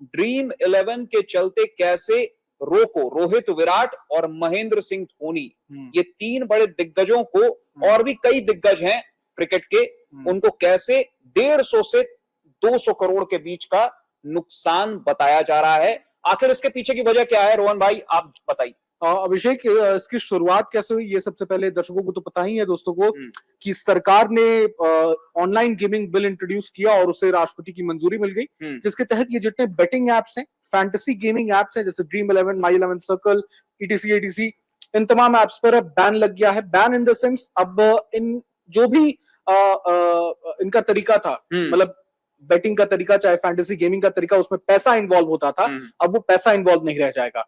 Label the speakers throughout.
Speaker 1: Dream 11 के चलते कैसे रोको रोहित, विराट और महेंद्र सिंह धोनी, ये तीन बड़े दिग्गजों को, और भी कई दिग्गज हैं क्रिकेट के, उनको कैसे 150 से 200 करोड़ के बीच का नुकसान बताया जा रहा है। आखिर इसके पीछे की वजह क्या है, रोहन भाई आप बताइए।
Speaker 2: अभिषेक, इसकी शुरुआत कैसे हुई ये सबसे पहले दर्शकों को तो पता ही है, दोस्तों को, कि सरकार ने ऑनलाइन गेमिंग बिल इंट्रोड्यूस किया और उसे राष्ट्रपति की मंजूरी मिल गई, जिसके तहत ये जितने बेटिंग एप्स हैं, फैंटेसी गेमिंग एप्स हैं, जैसे ड्रीम 11, माई 11 सर्कल, ईटीसी एटीसी, इन तमाम एप्स पर अब बैन लग गया है। बैन इन द सेंस, अब इन जो भी इनका तरीका था, मतलब बेटिंग का तरीका, चाहे फैंटेसी गेमिंग का तरीका, उसमें पैसा इन्वॉल्व होता था, अब वो पैसा इन्वॉल्व नहीं रह जाएगा।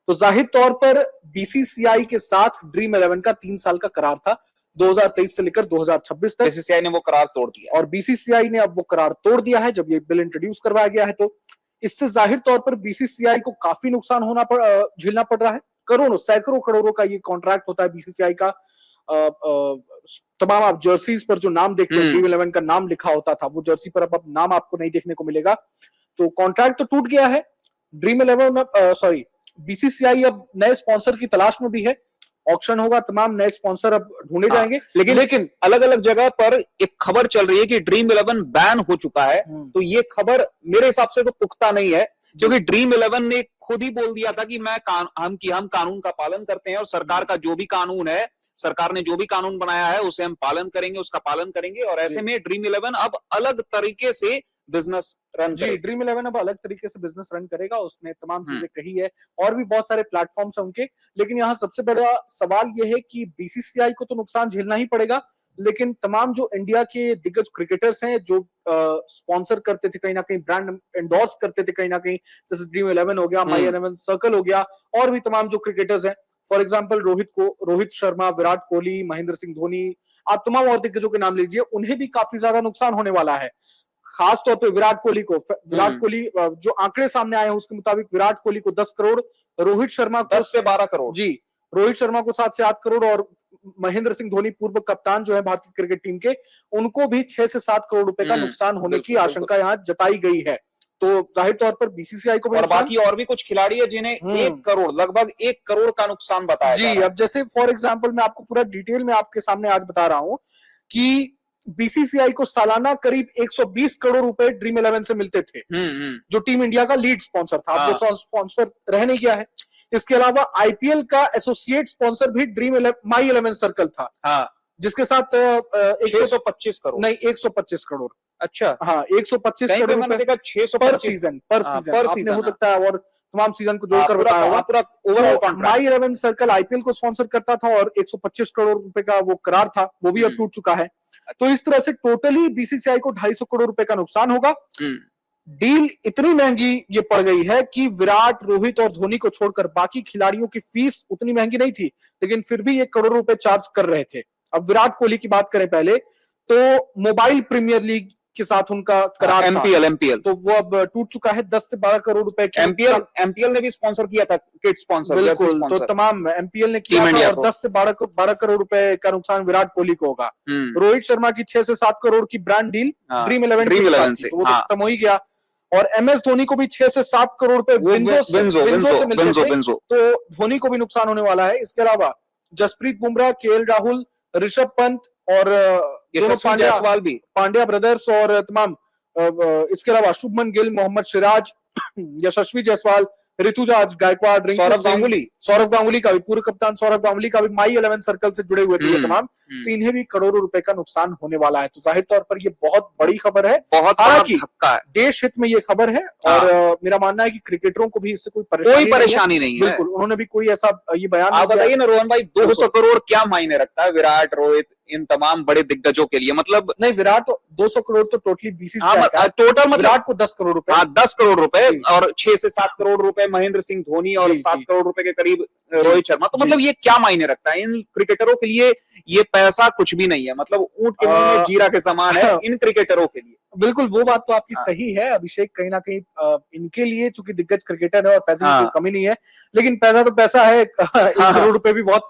Speaker 2: तो जाहिर तौर पर बीसीसीआई के साथ ड्रीम 11 का 3 साल का करार था, 2023 से लेकर 2026 तक।
Speaker 1: बीसीसीआई ने वो करार तोड़ दिया,
Speaker 2: और बीसीसीआई ने अब वो करार तोड़ दिया है जब ये बिल इंट्रोड्यूस करवाया गया है। तो इससे जाहिर तौर पर बीसीसीआई को काफी नुकसान झेलना पड़ रहा है। करोड़ों, सैकड़ों करोड़ों का ये कॉन्ट्रैक्ट होता है बीसीसीआई का। तमाम आप जर्सीज पर जो नाम देखते हैं, ड्रीम 11 का नाम लिखा होता था, वो जर्सी पर अब नाम आपको नहीं देखने को मिलेगा। तो कॉन्ट्रैक्ट तो टूट गया है। ड्रीम 11 बीसीसीआई अब नए स्पॉन्सर की तलाश में भी है। ऑक्शन होगा, तमाम नए स्पॉन्सर अब ढूंढे जाएंगे।
Speaker 1: लेकिन अलग अलग जगह पर एक खबर चल रही है कि ड्रीम 11 बैन हो चुका है। तो ये खबर मेरे हिसाब से तो पुख्ता नहीं है, क्योंकि ड्रीम 11 ने खुद ही बोल दिया था कि हम कानून का पालन करते हैं, और सरकार का जो भी कानून है, सरकार ने जो भी कानून बनाया है उसे हम पालन करेंगे, उसका पालन करेंगे। और ऐसे में ड्रीम 11 अब अलग तरीके से बिजनेस रन
Speaker 2: जी, ड्रीम 11 अब अलग तरीके से बिजनेस रन करेगा। उसने तमाम चीजें कही है, और भी बहुत सारे प्लेटफॉर्म्स हैं उनके। लेकिन यहाँ सबसे बड़ा सवाल यह है कि बीसीसीआई को तो नुकसान झेलना ही पड़ेगा, लेकिन तमाम जो इंडिया के दिग्गज क्रिकेटर्स हैं, जो स्पॉन्सर करते थे, कहीं ना कहीं ब्रांड एंडोर्स करते थे, कहीं ना कहीं, जैसे ड्रीम 11 हो गया, माई 11 सर्कल हो गया, और भी तमाम जो क्रिकेटर्स हैं, फॉर एग्जाम्पल रोहित शर्मा, विराट कोहली, महेंद्र सिंह धोनी, आप तमाम और दिग्गजों के नाम लीजिए, उन्हें भी काफी ज्यादा नुकसान होने वाला है। खास तौर पे विराट कोहली जो आंकड़े सामने आए हैं उसके मुताबिक विराट कोहली को 10 करोड़, रोहित शर्मा को
Speaker 1: 10 से 12 करोड़,
Speaker 2: जी, रोहित शर्मा को 7 से 8 करोड़, और महेंद्र सिंह धोनी पूर्व कप्तान जो है भारतीय क्रिकेट टीम के, उनको भी 6 से 7 करोड़ रुपए का नुकसान होने की आशंका यहाँ जताई गई है। तो जाहिर तौर पर बीसीसीआई को,
Speaker 1: और बाकी और भी कुछ खिलाड़ी है जिन्हें 1 करोड़, लगभग 1 करोड़ का नुकसान बताया
Speaker 2: जी। अब जैसे फॉर एग्जाम्पल मैं आपको पूरा डिटेल में आपके सामने आज बता रहा हूं कि बीसीसीआई को सालाना करीब 120 करोड़ रुपए ड्रीम 11 से मिलते थे, जो टीम इंडिया का लीड स्पॉन्सर था। अब वो स्पॉन्सर रह नहीं गया है। इसके अलावा आईपीएल का एसोसिएट स्पॉन्सर भी माई 11 सर्कल था, जिसके साथ
Speaker 1: 125 करोड़
Speaker 2: नहीं, 125 करोड़।
Speaker 1: अच्छा,
Speaker 2: हाँ, 125 करोड़ रुपए
Speaker 1: 600
Speaker 2: पर सीजन आपने हो सकता है, और तमाम सीजन को जोड़कर बताया होगा।
Speaker 1: पूरा ओवरऑल कॉन्ट्रैक्ट।
Speaker 2: माई 11 सर्कल आईपीएल को स्पॉन्सर करता था, और 125 करोड़ रुपए का वो करार था, वो भी अब टूट चुका है। तो इस तरह से टोटली बीसीसीआई को 250 करोड़ रुपए का नुकसान होगा। डील इतनी महंगी ये पड़ गई है कि विराट, रोहित और धोनी को छोड़कर बाकी खिलाड़ियों की फीस उतनी महंगी नहीं थी, लेकिन फिर भी 1 करोड़ रुपए चार्ज कर रहे थे। अब विराट कोहली की बात करें पहले, तो मोबाइल प्रीमियर लीग के साथ उनका करार
Speaker 1: एमपीएल,
Speaker 2: तो वो अब टूट चुका है। 10 से 12 करोड़ रुपए की
Speaker 1: एमपीएल ने भी स्पॉन्सर किया था, किट स्पॉन्सर,
Speaker 2: बिल्कुल। तो तमाम एमपीएल ने किया था, और 10 से 12 करोड़ रुपए का नुकसान विराट कोहली को होगा। रोहित शर्मा की 6 से 7 करोड़ की ब्रांड डील ड्रीम 11 से, वो तो खत्म हो ही गया। और एमएस धोनी को भी 6 से 7 करोड़ रुपए विंजो से मिलते थे, तो धोनी को भी नुकसान होने वाला है। इसके अलावा जसप्रीत बुमराह, केएल राहुल, ऋषभ पंत और पांड्या ब्रदर्स, और तमाम इसके अलावा शुभमन गिल, मोहम्मद सिराज, यशस्वी जायसवाल, ऋतुराज गायकवाड़, सौरव गांगुली का भी, पूर्व कप्तान सौरव गांगुली का भी माई 11 सर्कल से जुड़े हुए थे तमाम, तो इन्हें भी करोड़ों रुपए का नुकसान होने वाला है। तो जाहिर तौर पर ये बहुत बड़ी खबर है, हालांकि देश हित में ये खबर है, और मेरा मानना है कि क्रिकेटरों को भी इससे कोई
Speaker 1: परेशानी नहीं है।
Speaker 2: बिल्कुल, उन्होंने भी कोई ऐसा ये बयान
Speaker 1: आप बताइए ना रोहन भाई, 200 करोड़ क्या मायने रखता है विराट, रोहित, इन तमाम बड़े दिग्गजों के लिए? मतलब
Speaker 2: नहीं, विराट 200 करोड़ तो टोटली बीसीसीआई का
Speaker 1: टोटल, मतलब
Speaker 2: विराट को 10 करोड़ रुपए,
Speaker 1: 10 करोड़ रुपए, और 6 से 7 करोड़ रुपए महेंद्र सिंह धोनी, और 7 करोड़ रुपए के करीब रोहित शर्मा। तो मतलब ये क्या मायने रखता है इन क्रिकेटरों के लिए? ये पैसा कुछ भी नहीं है, मतलब ऊंट के मुंह में जीरा के समान है इन क्रिकेटरों के लिए।
Speaker 2: बिल्कुल, वो बात तो आपकी सही है अभिषेक। कहीं ना कहीं इनके लिए, चूंकि दिग्गज क्रिकेटर है और पैसे की कोई कमी नहीं है, लेकिन पैसा तो पैसा है। 1 करोड़ रुपए भी बहुत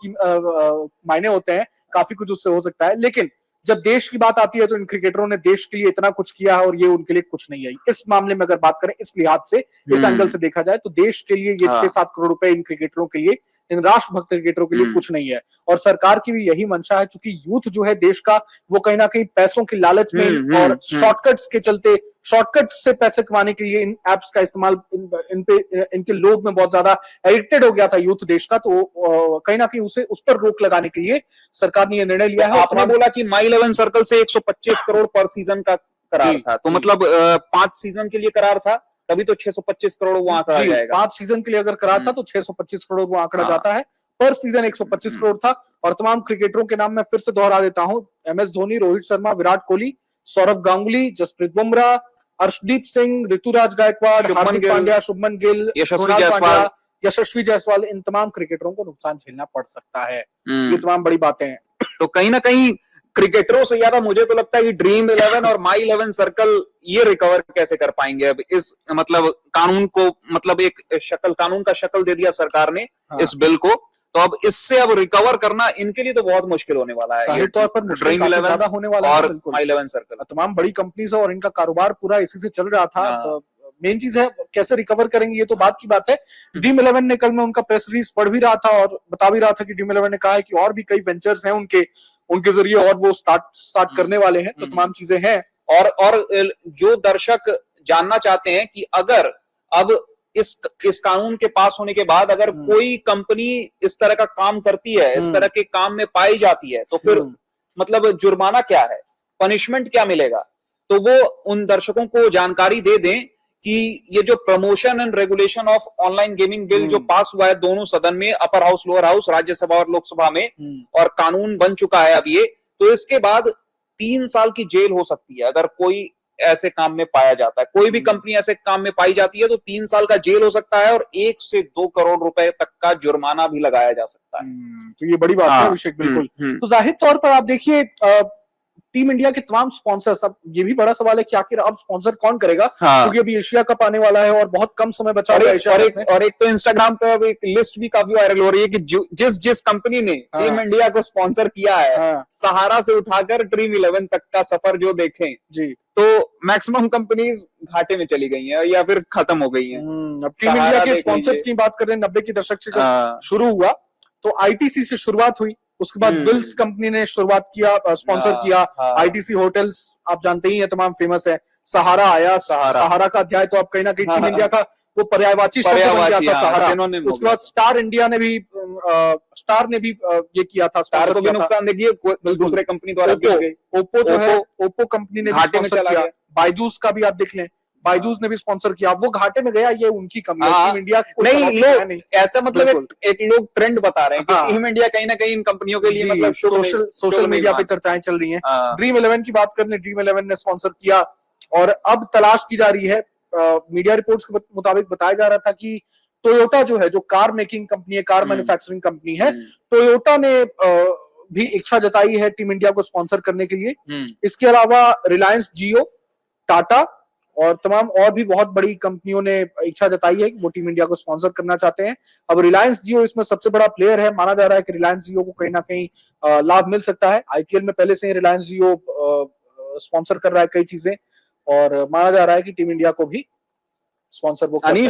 Speaker 2: मायने होते हैं, काफी कुछ उससे हो सकता है। लेकिन जब देश की बात आती है तो इन क्रिकेटरों ने देश के लिए इतना कुछ किया है और ये उनके लिए कुछ नहीं आई। इस मामले में अगर बात करें इस लिहाज से, इस एंगल से देखा जाए तो देश के लिए ये 6-7 करोड़ रुपए इन क्रिकेटरों के लिए, इन राष्ट्रभक्त क्रिकेटरों के लिए कुछ नहीं है। और सरकार की भी यही मंशा है, क्योंकि यूथ जो है देश का, वो कहीं ना कहीं पैसों की लालच में और शॉर्टकट्स के चलते, शॉर्टकट से पैसे कमाने के लिए इन एप्स का इस्तेमाल, इनके लोग में बहुत ज्यादा एडिक्टेड हो गया था यूथ देश का। तो कहीं ना कहीं उस पर रोक लगाने के लिए सरकार ने यह निर्णय लिया है।
Speaker 1: आपने बोला कि माई 11 सर्कल से 125 करोड़ पर सीजन का करार था, तो मतलब 5 सीजन के लिए करार था, तभी तो 625 करोड़ वो आंकड़ा जाएगा।
Speaker 2: 5 सीजन के लिए अगर करार था तो 625 करोड़ वो आंकड़ा जाता है। पर सीजन 125 करोड़ था। और तमाम क्रिकेटरों के नाम मैं फिर से दोहरा देता हूं: MS धोनी, रोहित शर्मा, विराट कोहली, सौरव गांगुली, जसप्रीत बुमराह, अर्शदीप सिंह, ऋतुराज गायकवाड़, हार्दिक पांड्या, शुभमन गिल, यशस्वी जायसवाल, इन तमाम क्रिकेटरों को नुकसान झेलना पड़ सकता है। ये तमाम बड़ी बातें हैं।
Speaker 1: तो कहीं ना कहीं क्रिकेटरों से ज्यादा मुझे तो लगता है कि ड्रीम 11 और माई 11 सर्कल ये रिकवर कैसे कर पाएंगे अब इस, मतलब कानून को, मतलब एक शक्ल, कानून का शक्ल दे दिया सरकार ने इस बिल को, तो अब इससे अब रिकवर करना इनके लिए तो बहुत मुश्किल होने वाला है।
Speaker 2: जाहिर तौर पर ड्रीम 11 ज्यादा होने वाला
Speaker 1: और माई 11 सर्कल,
Speaker 2: तमाम बड़ी कंपनीज और इनका कारोबार पूरा इसी से चल रहा था। मेन चीज है कैसे रिकवर करेंगे, ये तो बात की बात है। ड्रीम 11 ने, कल मैं उनका प्रेस रिलीज पढ़ भी रहा था और बता भी रहा था कि ड्रीम 11 ने कहा है कि और भी कई वेंचर्स हैं उनके जरिए, और वो स्टार्ट करने वाले हैं। तो तमाम चीजें हैं। और
Speaker 1: जो दर्शक जानना चाहते हैं कि अगर अब इस कानून के पास होने के बाद अगर कोई कंपनी इस तरह का काम करती है, इस तरह के काम में पाई जाती है, तो फिर मतलब जुर्माना क्या है, पनिशमेंट क्या मिलेगा, तो वो उन दर्शकों को जानकारी दे दें कि ये जो promotion and regulation of online gaming bill जो पास हुआ है दोनों सदन में, upper house, lower house, Rajya Sabha और लोकसभा में, और कानून बन चुका है अब ये, तो इसके बाद 3 साल की जेल हो सकती है अगर कोई ऐसे काम में पाया जाता है। कोई भी कंपनी ऐसे काम में पाई जाती है तो 3 साल का जेल हो सकता है और 1 से 2 करोड़ रुपए तक का जुर्माना भी लगाया जा सकता है।
Speaker 2: तो ये बड़ी बात है अभिषेक, बिल्कुल। तो जाहिर तौर पर आप देखिए, टीम इंडिया के तमाम स्पॉन्सर्स, अब ये भी बड़ा सवाल है कि आखिर अब स्पॉन्सर कौन करेगा, क्योंकि अभी एशिया कप आने वाला है और बहुत कम समय बचा है एशिया कप में।
Speaker 1: और एक तो इंस्टाग्राम पे अब एक लिस्ट भी काफी वायरल हो रही है कि जिस कंपनी ने टीम इंडिया को स्पॉन्सर किया है, सहारा से उठाकर ड्रीम 11 तक का सफर जो देखें जी, तो मैक्सिमम कंपनीज घाटे में चली गई हैं या फिर खत्म हो गई हैं।
Speaker 2: अब टीम इंडिया के स्पॉन्सर्स की बात करें, 90 के दशक से जब शुरू हुआ तो ITC से शुरुआत हुई, उसके बाद विल्स कंपनी ने शुरुआत किया, स्पॉन्सर किया। ITC होटल्स आप जानते ही हैं, तमाम फेमस है। सहारा आया, सहारा का अध्याय तो आप कहीं ना कहीं टीम इंडिया का वो पर्यायवाची शब्द बन गया था, सहारा। उसके बाद स्टार इंडिया ने भी, स्टार ने भी ये किया था,
Speaker 1: स्टार को भी नुकसान देखिए दूसरे कंपनी द्वारा।
Speaker 2: ओप्पो जो है, ओप्पो कंपनी ने घाटे में चला गया। बायजूस का भी आप देख लें, बायजूस ने भी स्पॉन्सर किया, वो घाटे में गया, ये उनकी कमी है। टीम इंडिया
Speaker 1: नहीं, लोग ऐसा मतलब एक लोग ट्रेंड बता रहे हैं कि टीम इंडिया कहीं ना कहीं इन कंपनियों के लिए मतलब
Speaker 2: सोशल मीडिया पे चर्चाएं चल रही हैं। ड्रीम 11 की बात करें, ड्रीम 11 ने स्पॉन्सर किया और अब तलाश की जा रही है। मीडिया रिपोर्ट्स के मुताबिक बताया जा रहा था कि टोयोटा जो है, जो कार मेकिंग कंपनी है, कार मैन्युफैक्चरिंग कंपनी है, टोयोटा ने भी इच्छा जताई है टीम इंडिया को स्पॉन्सर करने के लिए। इसके अलावा रिलायंस जियो, टाटा और तमाम और भी बहुत बड़ी कंपनियों ने इच्छा जताई है कि वो टीम इंडिया को स्पॉन्सर करना चाहते हैं। अब रिलायंस जियो इसमें सबसे बड़ा प्लेयर है। माना जा रहा है कि रिलायंस जियो को कहीं ना कहीं लाभ मिल सकता है। IPL में पहले से ही रिलायंस जियो स्पॉन्सर कर रहा है कई चीजें, और माना जा रहा है कि टीम इंडिया को भी स्पॉन्सर वो